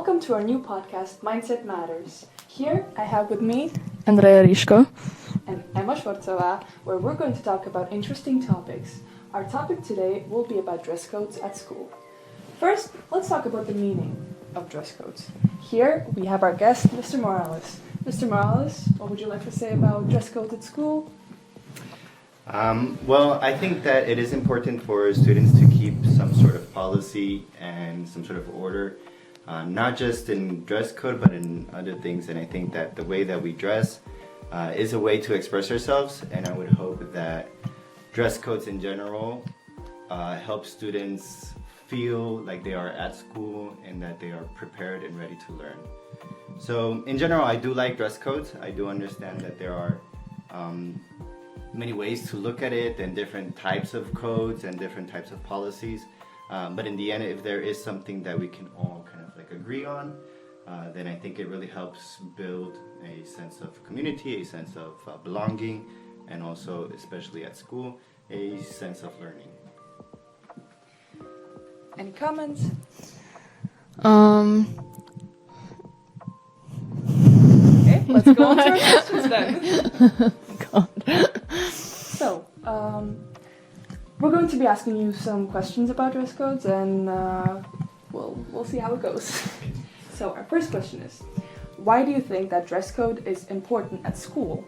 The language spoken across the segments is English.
Welcome to our new podcast, Mindset Matters. Here I have with me Andrea Riško and Emma Švorcová, where we're going to talk about interesting topics. Our topic today will be about dress codes at school. First, let's talk about the meaning of dress codes. Here we have our guest, Mr. Morales. Mr. Morales, what would you like to say about dress codes at school? Well, I think that it is important for students to keep some sort of policy and some sort of order, not just in dress code, but in other things. And I think that the way that we dress is a way to express ourselves, and I would hope that dress codes in general help students feel like they are at school and that they are prepared and ready to learn. So in general, I do like dress codes. I do understand that there are many ways to look at it and different types of codes and different types of policies. But in the end, if there is something that we can all kind of like agree on, then I think it really helps build a sense of community, a sense of belonging, and also, especially at school, a sense of learning. Any comments? Okay, let's go on to our questions then. God. So, we're going to be asking you some questions about dress codes, and we'll see how it goes. So, our first question is, why do you think that dress code is important at school?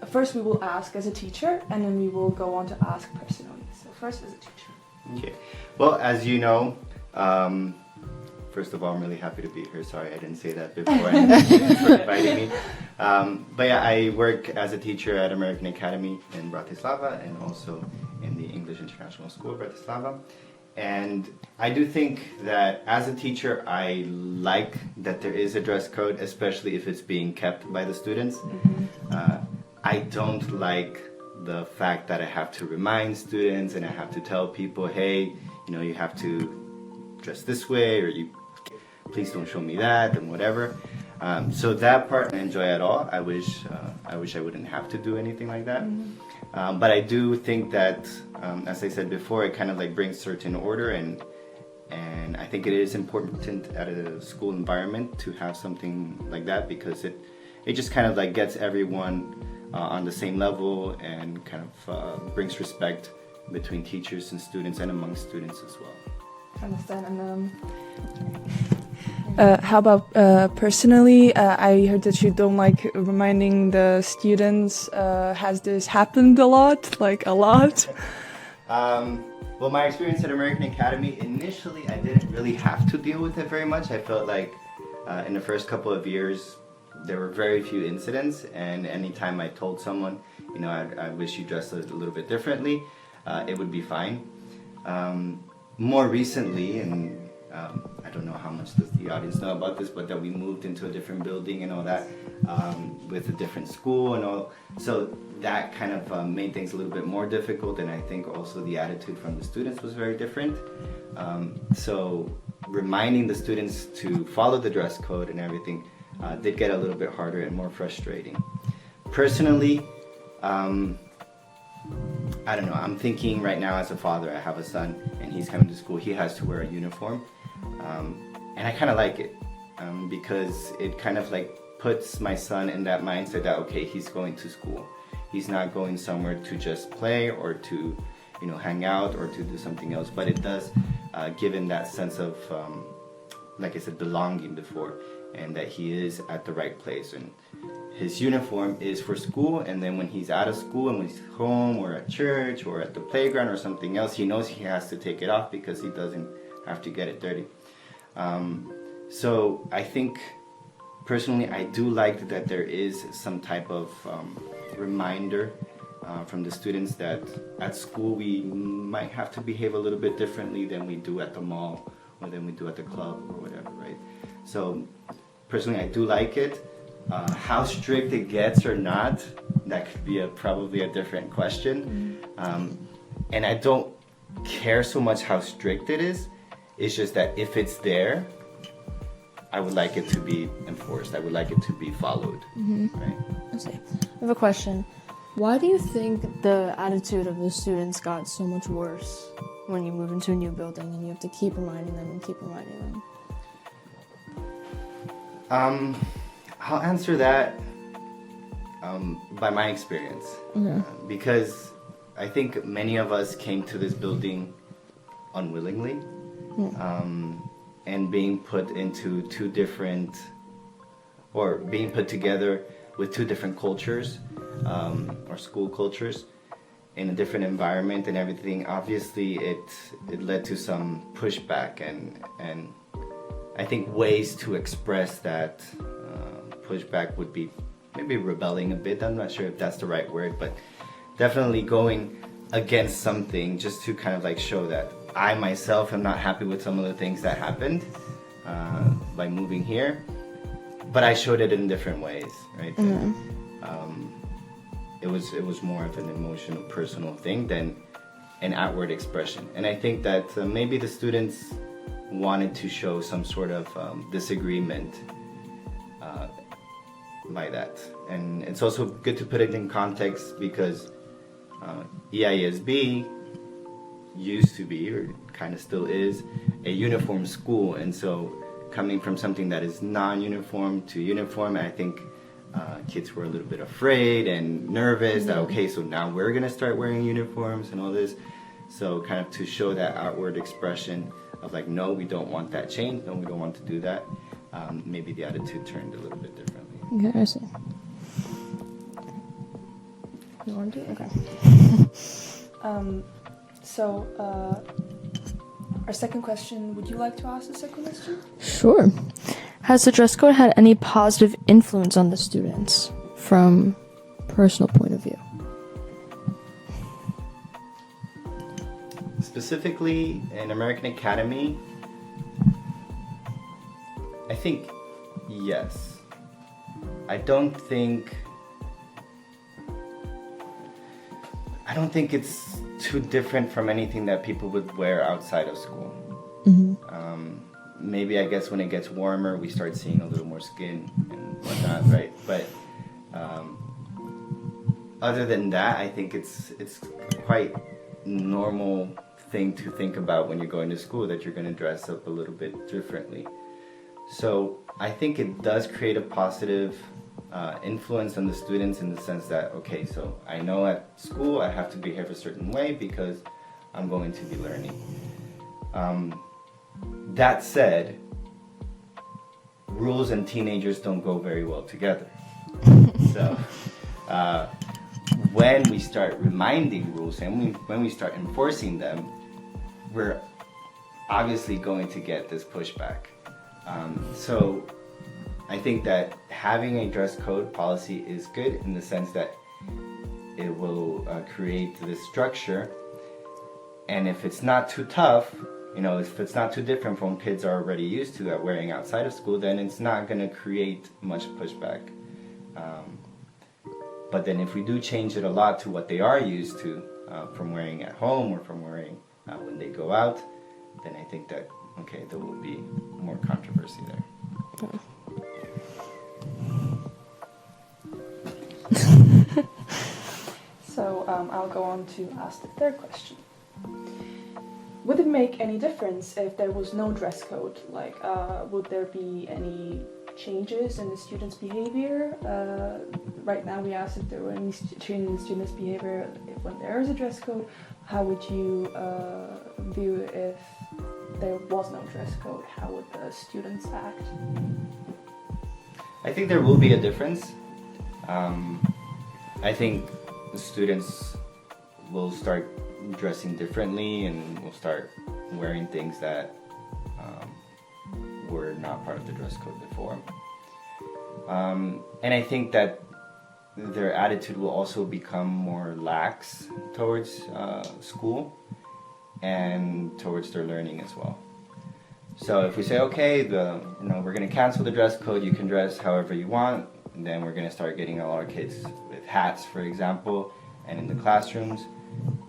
First we will ask as a teacher, and then we will go on to ask personally. So, first as a teacher. Okay. Well, as you know, first of all, I'm really happy to be here. Sorry, I didn't say that before. And thanks for inviting me. But yeah, I work as a teacher at American Academy in Bratislava and also in the English International School of Bratislava. And I do think that as a teacher, I like that there is a dress code, especially if it's being kept by the students. Mm-hmm. I don't like the fact that I have to remind students and I have to tell people, hey, you have to dress this way, or please don't show me that, and whatever. So that part I enjoy at all. I wish I wouldn't have to do anything like that. Mm-hmm. But I do think that, as I said before, it kind of like brings certain order, and I think it is important at a school environment to have something like that, because it just kind of like gets everyone on the same level and kind of brings respect between teachers and students and among students as well. I understand. And How about personally? I heard that you don't like reminding the students. Has this happened a lot? Like a lot? Well, my experience at American Academy, initially I didn't really have to deal with it very much. I felt like in the first couple of years there were very few incidents, and anytime I told someone, I wish you dressed a little bit differently, it would be fine. More recently, and I don't know how much does the audience know about this, but that we moved into a different building and all that, with a different school and all. So that kind of made things a little bit more difficult, and I think also the attitude from the students was very different. So reminding the students to follow the dress code and everything did get a little bit harder and more frustrating. Personally, I don't know, I'm thinking right now as a father, I have a son and he's coming to school, he has to wear a uniform. And I kind of like it because it kind of like puts my son in that mindset that, okay, he's going to school. He's not going somewhere to just play or to, hang out or to do something else, but it does give him that sense of, like I said, belonging before, and that he is at the right place. And his uniform is for school, and then when he's out of school and when he's home or at church or at the playground or something else, he knows he has to take it off because he doesn't have to get it dirty. So I think personally I do like that there is some type of reminder from the students that at school we might have to behave a little bit differently than we do at the mall or than we do at the club or whatever, right? So personally I do like it. How strict it gets or not, that could be probably a different question. And I don't care so much how strict it is. It's just that if it's there, I would like it to be enforced. I would like it to be followed. Mm-hmm. Right? I see. I have a question. Why do you think the attitude of the students got so much worse when you move into a new building and you have to keep reminding them and keep reminding them? I'll answer that by my experience. Okay. Because I think many of us came to this building unwillingly, and being put into being put together with two different cultures, or school cultures, in a different environment and everything. Obviously, it led to some pushback, and I think ways to express that pushback would be maybe rebelling a bit. I'm not sure if that's the right word, but definitely going against something just to kind of like show that I myself am not happy with some of the things that happened by moving here, but I showed it in different ways, right? It was more of an emotional, personal thing than an outward expression. And I think that maybe the students wanted to show some sort of disagreement by that. And it's also good to put it in context because EISB used to be, or kind of still is, a uniform school. And so coming from something that is non-uniform to uniform, I think kids were a little bit afraid and nervous that, okay, so now we're going to start wearing uniforms and all this. So kind of to show that outward expression of like, no, we don't want that change. No, we don't want to do that. Maybe the attitude turned a little bit differently. Okay, I see. You want to do it? Okay. So, our second question, would you like to ask the second question? Sure. Has the dress code had any positive influence on the students from personal point of view? Specifically in American Academy, I think yes. I don't think it's too different from anything that people would wear outside of school. Maybe I guess when it gets warmer, we start seeing a little more skin and whatnot, right? But other than that, I think it's quite normal thing to think about when you're going to school, that you're going to dress up a little bit differently. So I think it does create a positive influence on the students in the sense that, okay, so I know at school I have to behave a certain way because I'm going to be learning. That said, rules and teenagers don't go very well together. So when we start reminding rules and when we start enforcing them, we're obviously going to get this pushback. So I think that having a dress code policy is good in the sense that it will create this structure, and if it's not too tough, if it's not too different from what kids are already used to at wearing outside of school, then it's not going to create much pushback. But then if we do change it a lot to what they are used to from wearing at home or from wearing when they go out, then I think that, okay, there will be more controversy there. So I'll go on to ask the third question. Would it make any difference if there was no dress code? Like, would there be any changes in the students' behavior? Right now we asked if there were any changes in the students' behavior when there is a dress code. How would you view if there was no dress code? How would the students act? I think there will be a difference. I think the students will start dressing differently and will start wearing things that were not part of the dress code before. And I think that their attitude will also become more lax towards school and towards their learning as well. So if we say, okay, we're going to cancel the dress code, you can dress however you want, and then we're going to start getting a lot of kids with hats, for example, and in the classrooms.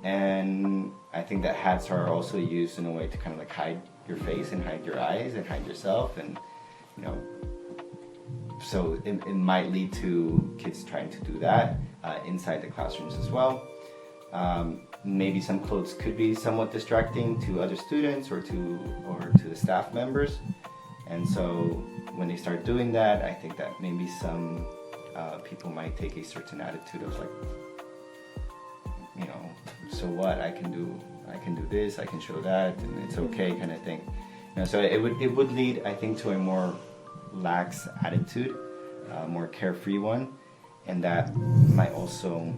And I think that hats are also used in a way to kind of like hide your face and hide your eyes and hide yourself, and so it might lead to kids trying to do that inside the classrooms as well. Maybe some clothes could be somewhat distracting to other students or to the staff members. And so when they start doing that, I think that maybe some people might take a certain attitude of like, you know, so what, I can do this, I can show that, and it's okay kind of thing. You know, so it would lead, I think, to a more lax attitude, more carefree one, and that might also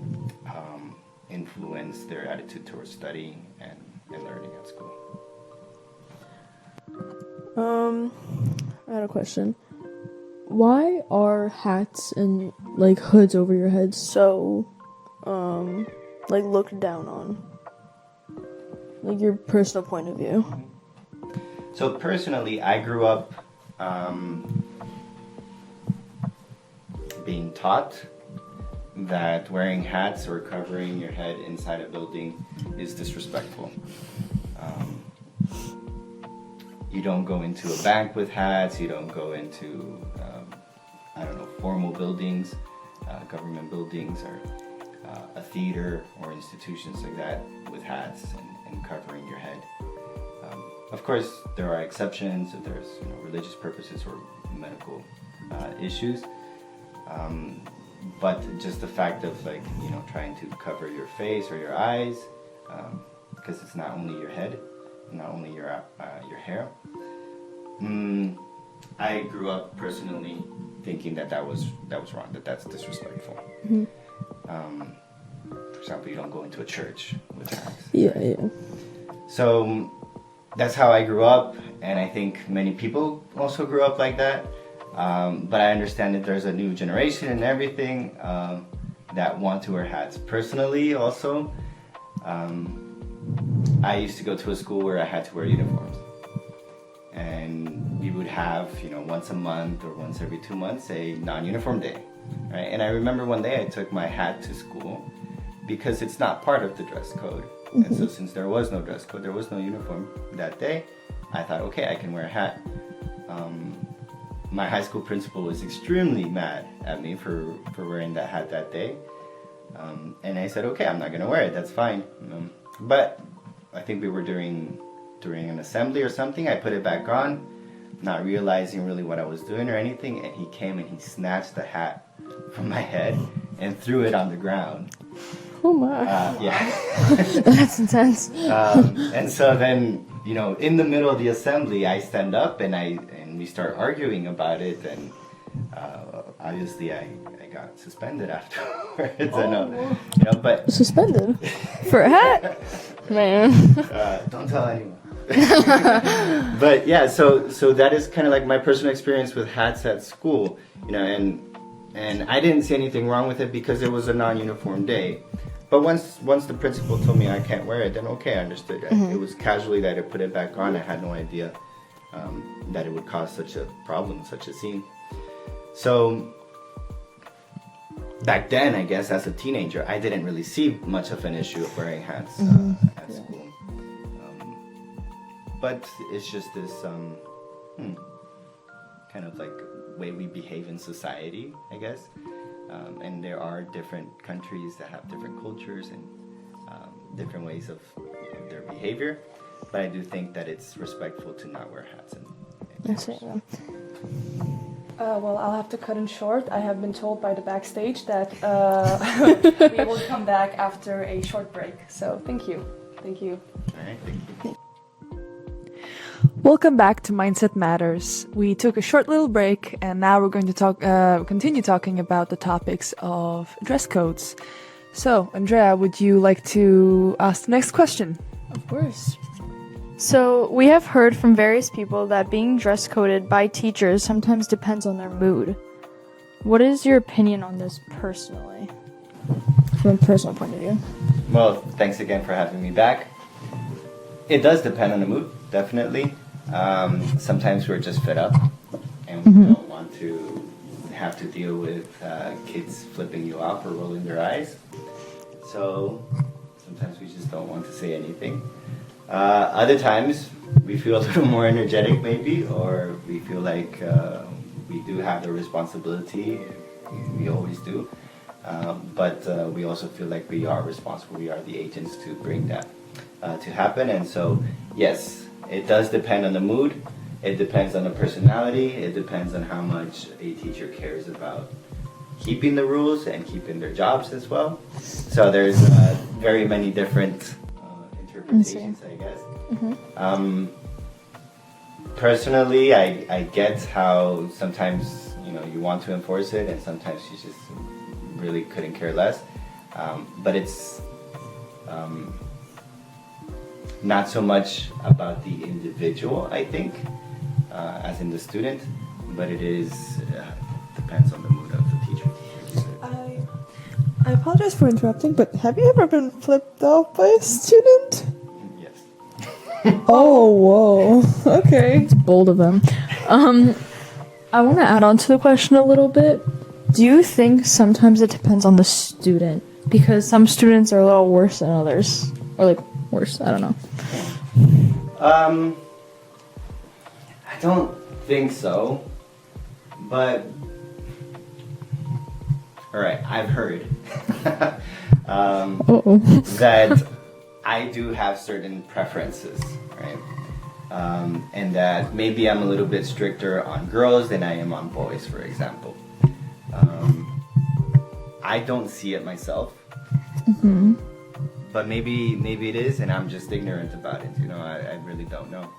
influence their attitude towards studying and learning at school. I had a question. Why are hats and like hoods over your head so like looked down on? Like your personal point of view. So personally, I grew up being taught that wearing hats or covering your head inside a building is disrespectful. You don't go into a bank with hats, you don't go into, formal buildings, government buildings, or a theater or institutions like that with hats and covering your head. Of course, there are exceptions if there's religious purposes or medical issues. But just the fact of trying to cover your face or your eyes, because it's not only your head, not only your hair. I grew up personally thinking that was wrong, that's disrespectful. Mm-hmm. For example, you don't go into a church with hats. Yeah. So that's how I grew up, and I think many people also grew up like that. But I understand that there's a new generation and everything that want to wear hats. Personally, also, I used to go to a school where I had to wear uniforms. And we would have, once a month or once every 2 months, a non-uniform day. Right? And I remember one day I took my hat to school because it's not part of the dress code. Mm-hmm. And so since there was no dress code, there was no uniform that day, I thought, okay, I can wear a hat. My high school principal was extremely mad at me for wearing that hat that day. And I said, okay, I'm not going to wear it, that's fine. But I think we were during an assembly or something, I put it back on, not realizing really what I was doing or anything, and he came and he snatched the hat from my head and threw it on the ground. Oh my. Yeah. That's intense. And so then, in the middle of the assembly, I stand up and we start arguing about it, and obviously I got suspended afterwards. But suspended for a hat, man. Don't tell anyone. But yeah, so that is kind of like my personal experience with hats at school, and I didn't see anything wrong with it because it was a non-uniform day. But once the principal told me I can't wear it, then okay, I understood. Mm-hmm. It was casually that I put it back on. I had no idea that it would cause such a problem, such a scene. So back then, I guess as a teenager, I didn't really see much of an issue of wearing hats at school. But it's just this kind of like way we behave in society, I guess. And there are different countries that have different cultures and different ways of their behavior. But I do think that it's respectful to not wear hats. That's it. Well, I'll have to cut in short. I have been told by the backstage that we will come back after a short break. So thank you. All right, thank you. Welcome back to Mindset Matters. We took a short little break, and now we're going to continue talking about the topics of dress codes. So, Andrea, would you like to ask the next question? Of course. So, we have heard from various people that being dress coded by teachers sometimes depends on their mood. What is your opinion on this personally? From a personal point of view. Well, thanks again for having me back. It does depend on the mood, definitely. Sometimes we're just fed up and we don't want to have to deal with kids flipping you off or rolling their eyes. So sometimes we just don't want to say anything. Other times we feel a little more energetic maybe, or we feel like we do have the responsibility. We always do. But we also feel like we are responsible. We are the agents to bring that to happen. And so, yes, it does depend on the mood. It depends on the personality. It depends on how much a teacher cares about keeping the rules and keeping their jobs as well. So there's very many different interpretations, I guess. Mm-hmm. Personally, I get how sometimes you want to enforce it, and sometimes you just really couldn't care less. But it's not so much about the individual, I think, as in the student, but it is depends on the mood of the teacher. I apologize for interrupting, but have you ever been flipped off by a student? Yes. Oh, whoa. Okay. It's bold of them. I want to add on to the question a little bit. Do you think sometimes it depends on the student? Because some students are a little worse than others. Or like worse, I don't know. I don't think so, but all right, I've heard that I do have certain preferences, right? And that maybe I'm a little bit stricter on girls than I am on boys, for example. I don't see it myself, but maybe it is, and I'm just ignorant about it. I really don't know.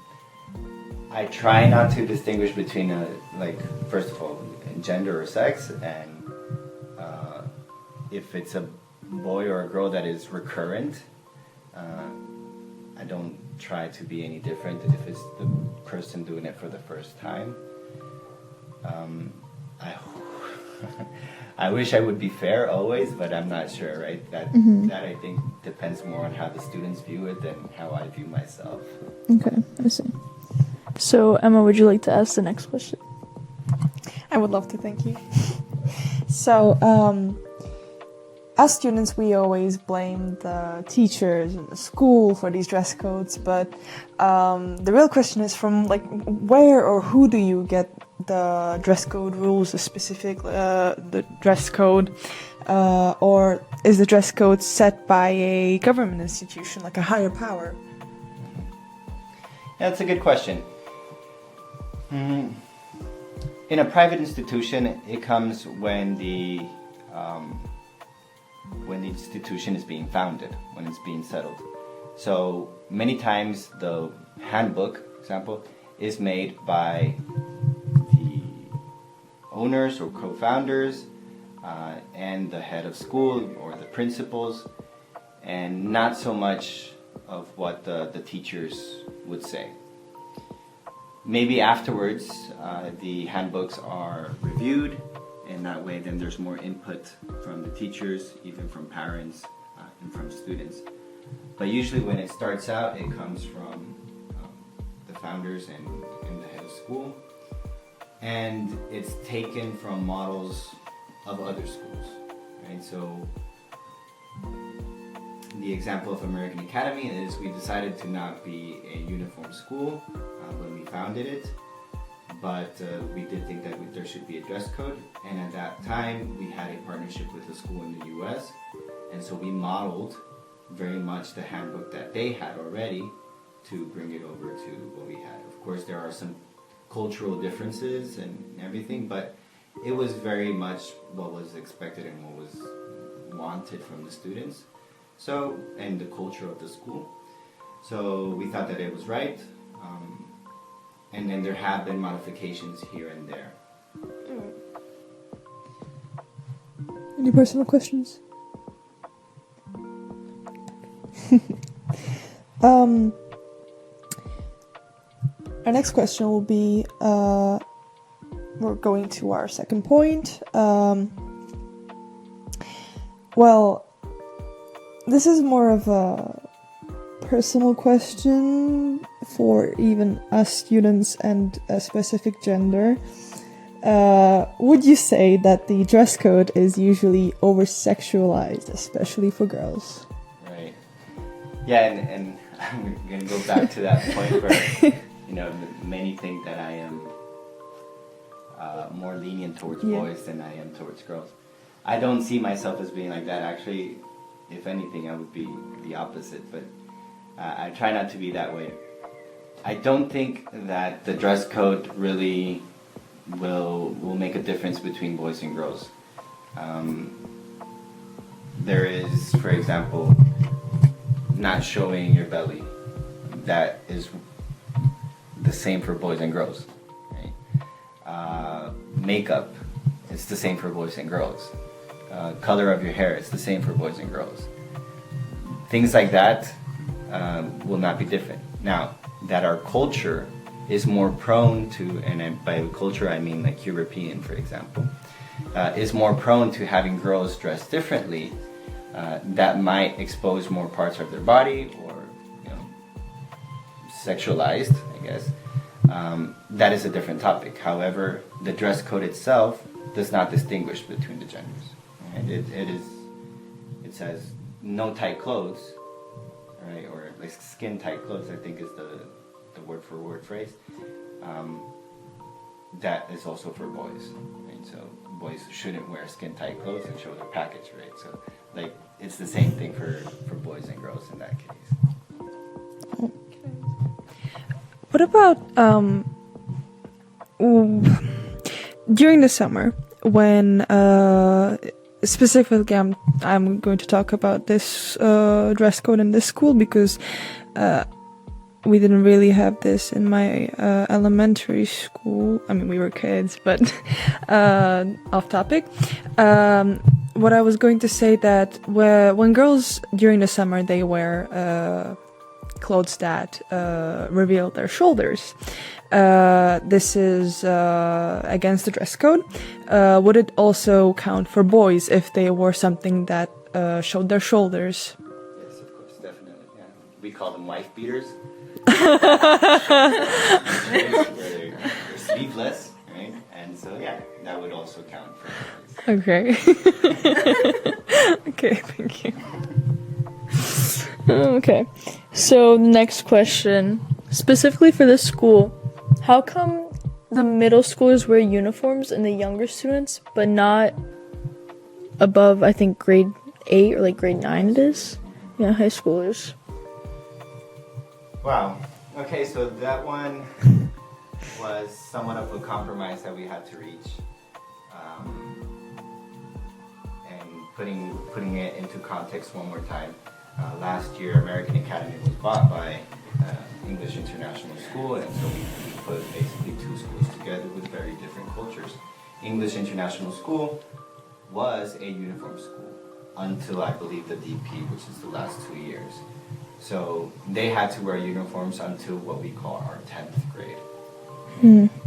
I try not to distinguish between first of all, gender or sex, and if it's a boy or a girl that is recurrent, I don't try to be any different if it's the person doing it for the first time. I wish I would be fair always, but I'm not sure, right? That I think depends more on how the students view it than how I view myself. Okay, I see. So, Emma, would you like to ask the next question? I would love to, thank you. So, as students, we always blame the teachers and the school for these dress codes, but the real question is from where or who do you get the dress code rules, the specific the dress code, or is the dress code set by a government institution, like a higher power? Yeah, that's a good question. In a private institution, it comes when the institution is being founded, when it's being settled. So many times the handbook, for example, is made by the owners or co-founders and the head of school or the principals, and not so much of what the teachers would say. Maybe afterwards the handbooks are reviewed, and that way then there's more input from the teachers, even from parents and from students. But usually when it starts out, it comes from the founders and the head of school, and it's taken from models of other schools, right? So the example of American Academy is we decided to not be a uniform school when we founded it, but we did think that there should be a dress code, and at that time we had a partnership with a school in the US, and so we modeled very much the handbook that they had already to bring it over to what we had. Of course, there are some cultural differences and everything, but it was very much what was expected and what was wanted from the students, so, and the culture of the school. So we thought that it was right, and then there have been modifications here and there. Any personal questions? Our next question will be, we're going to our second point. Well, this is more of a personal question for even us students and a specific gender. Would you say that the dress code is usually over-sexualized, especially for girls? Right. Yeah, and I'm going to go back to that point where, many think that I am more lenient towards Yeah. boys than I am towards girls. I don't see myself as being like that. Actually, if anything, I would be the opposite. But I try not to be that way. I don't think that the dress code really will make a difference between boys and girls. There is, for example, not showing your belly. That is the same for boys and girls. Right? Makeup, it's the same for boys and girls. Color of your hair, it's the same for boys and girls. Things like that will not be different. Now, that our culture is more prone to, and by culture I mean like European, for example, is more prone to having girls dress differently. That might expose more parts of their body, or sexualized, I guess. That is a different topic. However, the dress code itself does not distinguish between the genders. And it says no tight clothes, right? Or like skin tight clothes, I think is the word for word phrase. That is also for boys, right? So boys shouldn't wear skin tight clothes and show their package, right? So like it's the same thing for boys and girls in that case. What about during the summer when specifically I'm going to talk about this dress code in this school because we didn't really have this in my elementary school. I mean, we were kids, but off topic. What I was going to say that when girls during the summer they wear clothes that reveal their shoulders. This is against the dress code. Would it also count for boys if they wore something that showed their shoulders? Yes, of course, definitely. Yeah. We call them wife beaters. They're sleeveless, right? And so yeah, that would also count for boys. Okay. Okay, thank you. Okay. So next question, specifically for this school, how come the middle schoolers wear uniforms and the younger students, but not above, I think, grade 8 or like grade 9 it is? Yeah, high schoolers. Wow. Okay, so that one was somewhat of a compromise that we had to reach. And putting it into context one more time. Last year, American Academy was bought by English International School, and so we put basically two schools together with very different cultures. English International School was a uniform school until I believe the DP, which is the last 2 years. So they had to wear uniforms until what we call our 10th grade.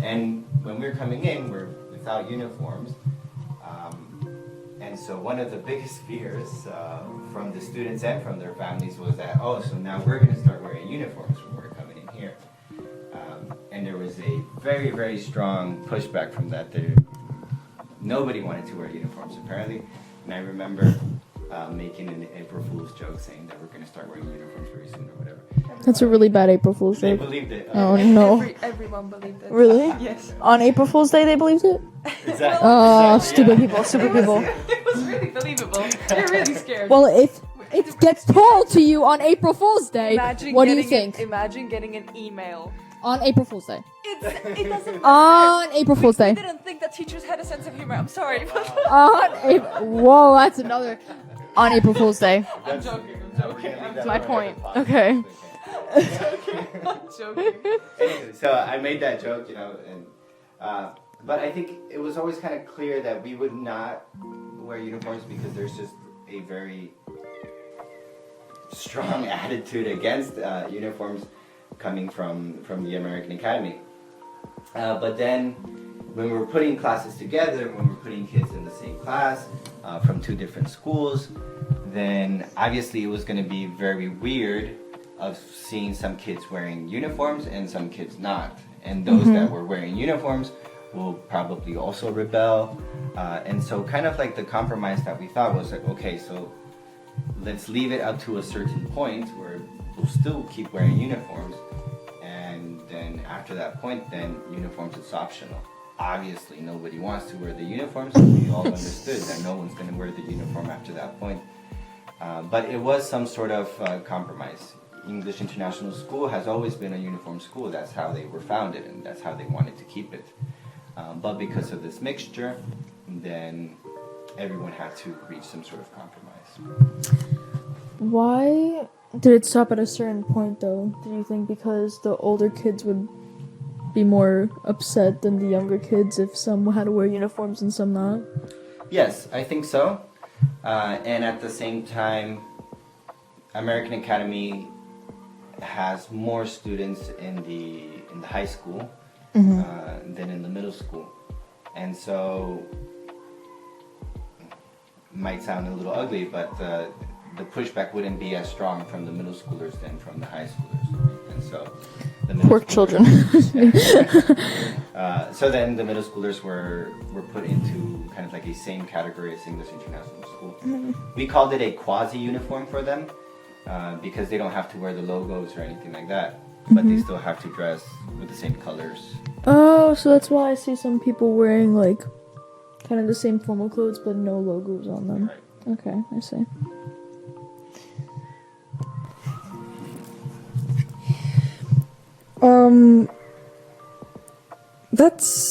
And when we're coming in, we're without uniforms. And so one of the biggest fears from the students and from their families was that, oh, so now we're going to start wearing uniforms when we're coming in here. And there was a very, very strong pushback from that. Nobody wanted to wear uniforms, apparently. And I remember making an April Fool's joke saying that we're going to start wearing uniforms very soon or whatever. That's a really bad April Fool's They joke. believed it. Oh no. Everyone believed it. Really? Yes. On April Fool's Day they believed it? Exactly. Oh, Exactly, stupid yeah. people, stupid people. It was really believable. They're really scared. Well, if it gets told to you on April Fool's Day, what do you think? Imagine getting an email. On April Fool's Day. It doesn't On April Fool's Day. I didn't think that teachers had a sense of humor. I'm sorry. On April. Whoa, that's another. On April Fool's Day. I'm joking. That's my point. Okay. I'm joking. Anyway, so I made that joke, and but I think it was always kind of clear that we would not wear uniforms because there's just a very strong attitude against uniforms coming from the American Academy. But then when we were putting classes together, when we were putting kids in the same class from two different schools, then obviously it was going to be very weird of seeing some kids wearing uniforms and some kids not. And those that were wearing uniforms will probably also rebel. And so kind of like the compromise that we thought was like, okay, so let's leave it up to a certain point where we'll still keep wearing uniforms. And then after that point, then uniforms is optional. obviously nobody wants to wear the uniform, so we all understood that no one's going to wear the uniform after that point. But it was some sort of compromise. English International School has always been a uniform school. That's how they were founded, and that's how they wanted to keep it. But because of this mixture, then everyone had to reach some sort of compromise. Why did it stop at a certain point, though? Do you think because the older kids would be more upset than the younger kids if some had to wear uniforms and some not? Yes, I think so. And at the same time, American Academy has more students in the high school than in the middle school, and so might sound a little ugly, but the pushback wouldn't be as strong from the middle schoolers than from the high schoolers, and so the middle Poor children. So then the middle schoolers were put into kind of like a same category as English International School. We called it a quasi-uniform for them because they don't have to wear the logos or anything like that, but they still have to dress with the same colors. Oh, so that's why I see some people wearing like kind of the same formal clothes but no logos on them. Right. Okay, I see.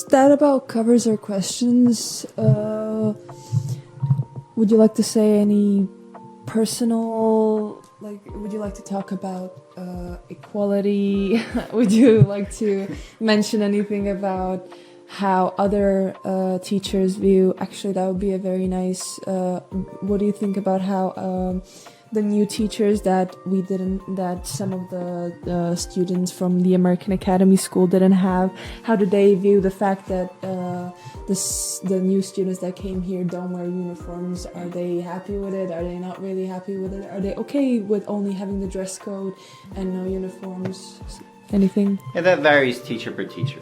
That about covers our questions. Would you like to say any personal, would you like to talk about equality? Would you like to mention anything about how other teachers view? Actually, that would be a very nice. What do you think about how the new teachers that some of the students from the American Academy School didn't have? How do they view the fact that the new students that came here don't wear uniforms? Are they happy with it? Are they not really happy with it? Are they okay with only having the dress code and no uniforms? Anything? Yeah, that varies teacher per teacher.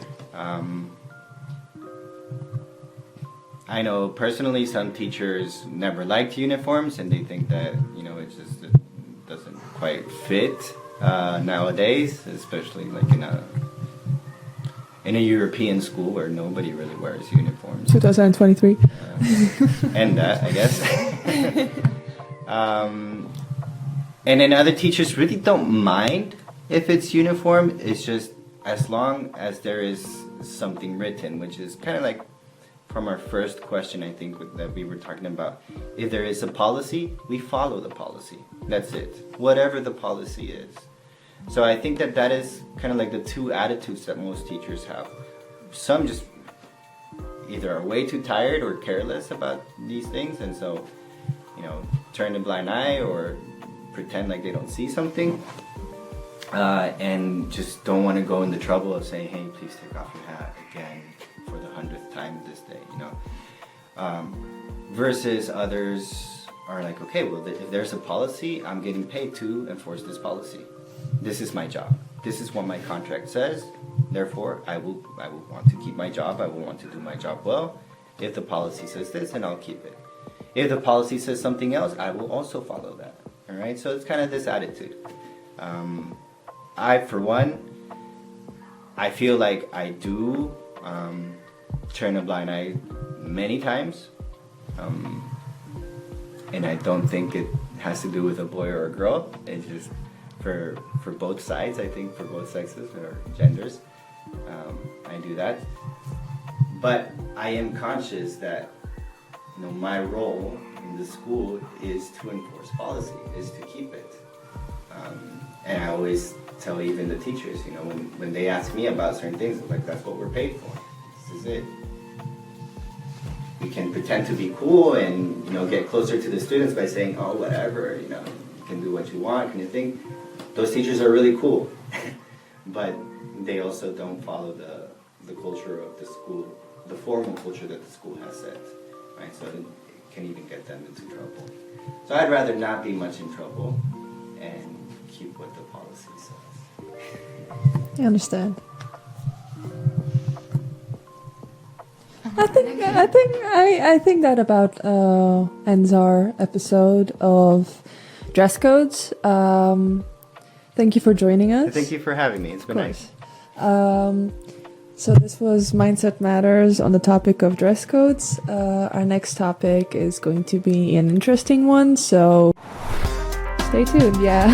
I know personally some teachers never liked uniforms and they think that, it doesn't quite fit nowadays, especially like in a European school where nobody really wears uniforms. 2023. And that, I guess. And then other teachers really don't mind if it's uniform. It's just as long as there is something written, which is kind of like from our first question, I think, that we were talking about. If there is a policy, we follow the policy. That's it. Whatever the policy is. So I think that is kind of like the two attitudes that most teachers have. Some just either are way too tired or careless about these things, and so, turn a blind eye or pretend like they don't see something, and just don't want to go in the trouble of saying, hey, please take off your hat again for the 100th time this day, versus others are like, okay, well, if there's a policy, I'm getting paid to enforce this policy. This is my job. This is what my contract says. Therefore, I will want to keep my job. I will want to do my job well. If the policy says this, then I'll keep it. If the policy says something else, I will also follow that. All right. So it's kind of this attitude. For one, I feel like I do turn a blind eye many times, and I don't think it has to do with a boy or a girl. It's just for both sides. I think for both sexes or genders, I do that. But I am conscious that my role in the school is to enforce policy, is to keep it. And I always tell even the teachers, when they ask me about certain things, I'm like, that's what we're paid for. This is it. We can pretend to be cool and, get closer to the students by saying, oh, whatever, you can do what you want, kind of thing. Those teachers are really cool. But they also don't follow the culture of the school, the formal culture that the school has set. Right? So it can even get them into trouble. So I'd rather not be much in trouble and keep what the policy says. I understand. I think that about ends our episode of dress codes. Thank you for joining us. Thank you for having me. It's been nice. So this was Mindset Matters on the topic of dress codes. Our next topic is going to be an interesting one, so stay tuned, yeah.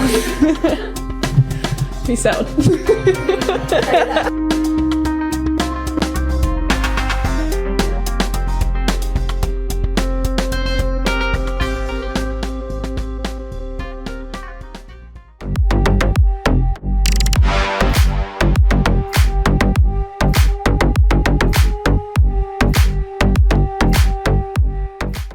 Peace out.